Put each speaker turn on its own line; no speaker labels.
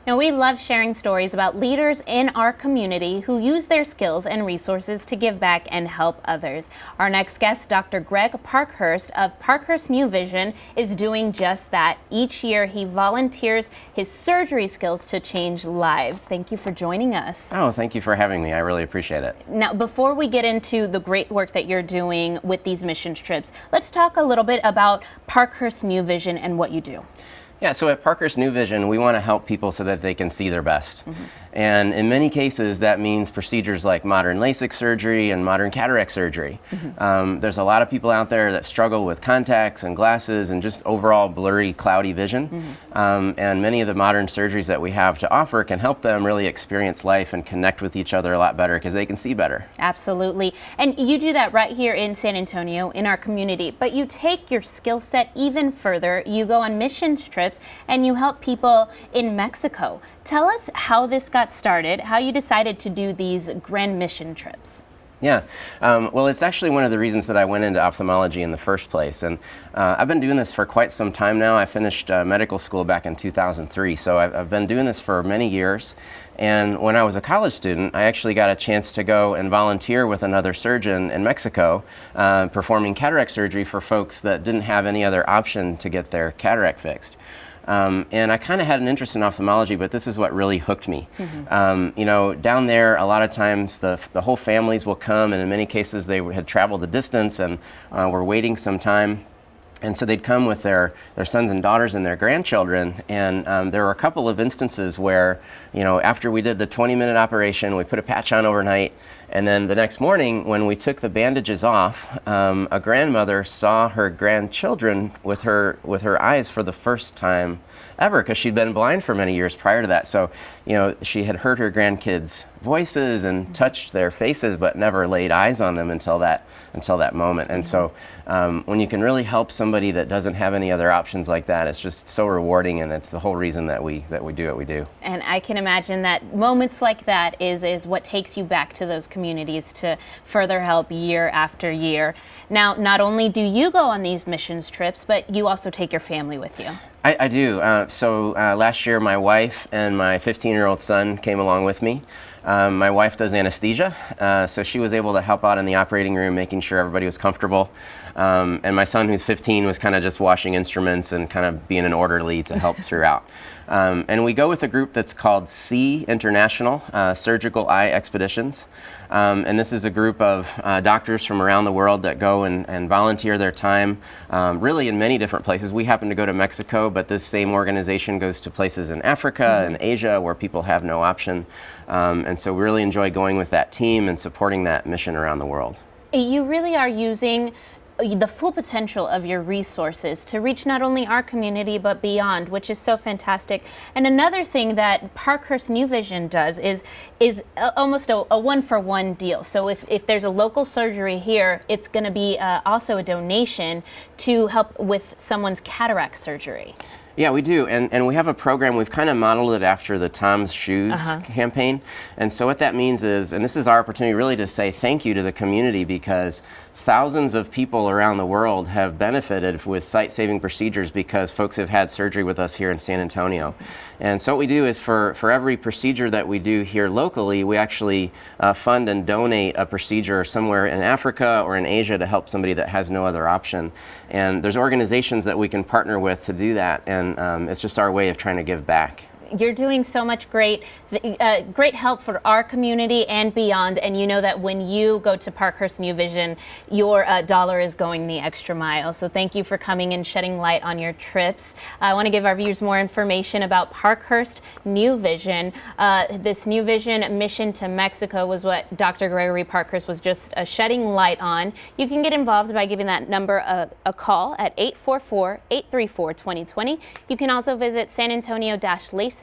Now, we love sharing stories about leaders in our community who use their skills and resources to give back and help others. Our next guest, Dr. Greg Parkhurst of Parkhurst New Vision, is doing just that. Each year, he volunteers his surgery skills to change lives. Thank you for joining us.
Oh, thank you for having me. I really appreciate it.
Now, before we get into the great work that you're doing with these mission trips, let's talk a little bit about Parkhurst New Vision and what you do.
Yeah, so at Parkhurst New Vision, we want to help people so that they can see their best. And in many cases, that means procedures like modern LASIK surgery and modern cataract surgery. There's a lot of people out there that struggle with contacts and glasses and just overall blurry, cloudy vision. And many of the modern surgeries that we have to offer can help them really experience life and connect with each other a lot better because they can see better.
Absolutely. And you do that right here in San Antonio, in our community. But you take your skill set even further. You go on mission trips and you help people in Mexico. Tell us how this got started, how you decided to do these grand mission trips.
Yeah, well, it's actually one of the reasons that I went into ophthalmology in the first place. And I've been doing this for quite some time now. I finished medical school back in 2003, so I've been doing this for many years. And when I was a college student, I actually got a chance to go and volunteer with another surgeon in Mexico, performing cataract surgery for folks that didn't have any other option to get their cataract fixed. And I kind of had an interest in ophthalmology, but this is what really hooked me. You know, down there, a lot of times the whole families will come, and in many cases they had traveled the distance and were waiting some time. And so they'd come with their sons and daughters and their grandchildren. And there were a couple of instances where, you know, after we did the 20-minute operation, we put a patch on overnight. And then the next morning, when we took the bandages off, a grandmother saw her grandchildren with her eyes for the first time ever, because she'd been blind for many years prior to that. So, you know, she had heard her grandkids' voices and touched their faces, but never laid eyes on them until that moment. And so, when you can really help somebody that doesn't have any other options like that, it's just so rewarding, and it's the whole reason that we do what we do.
And I can imagine that moments like that is what takes you back to those communities to further help year after year. Now, not only do you go on these missions trips, but you also take your family with you.
I do. So last year, my wife and my 15-year-old son came along with me. My wife does anesthesia, so she was able to help out in the operating room, making sure everybody was comfortable. And my son, who's 15, was kind of just washing instruments and kind of being an orderly to help throughout. And we go with a group that's called C International Surgical Eye Expeditions. And this is a group of doctors from around the world that go and volunteer their time really in many different places. We happen to go to Mexico, but this same organization goes to places in Africa and Asia where people have no option. And so we really enjoy going with that team and supporting that mission around the world.
You really are using the full potential of your resources to reach not only our community but beyond, which is so fantastic. And another thing that Parkhurst New Vision does is almost a one-for-one deal. So if there's a local surgery here, it's going to be also a donation to help with someone's cataract surgery.
Yeah, we do, and we have a program. We've kind of modeled it after the Tom's Shoes campaign. And so what that means is, and this is our opportunity really to say thank you to the community, because thousands of people around the world have benefited with sight-saving procedures because folks have had surgery with us here in San Antonio. And so what we do is for every procedure that we do here locally, we actually fund and donate a procedure somewhere in Africa or in Asia to help somebody that has no other option. And there's organizations that we can partner with to do that, and it's just our way of trying to give back.
You're doing so much great help for our community and beyond, and you know that when you go to Parkhurst New Vision, your dollar is going the extra mile. So thank you for coming and shedding light on your trips. I want to give our viewers more information about Parkhurst New Vision. This New Vision mission to Mexico was what Dr. Gregory Parkhurst was just shedding light on. You can get involved by giving that number a call at 844-834-2020. You can also visit sanantonio-LASIK.com.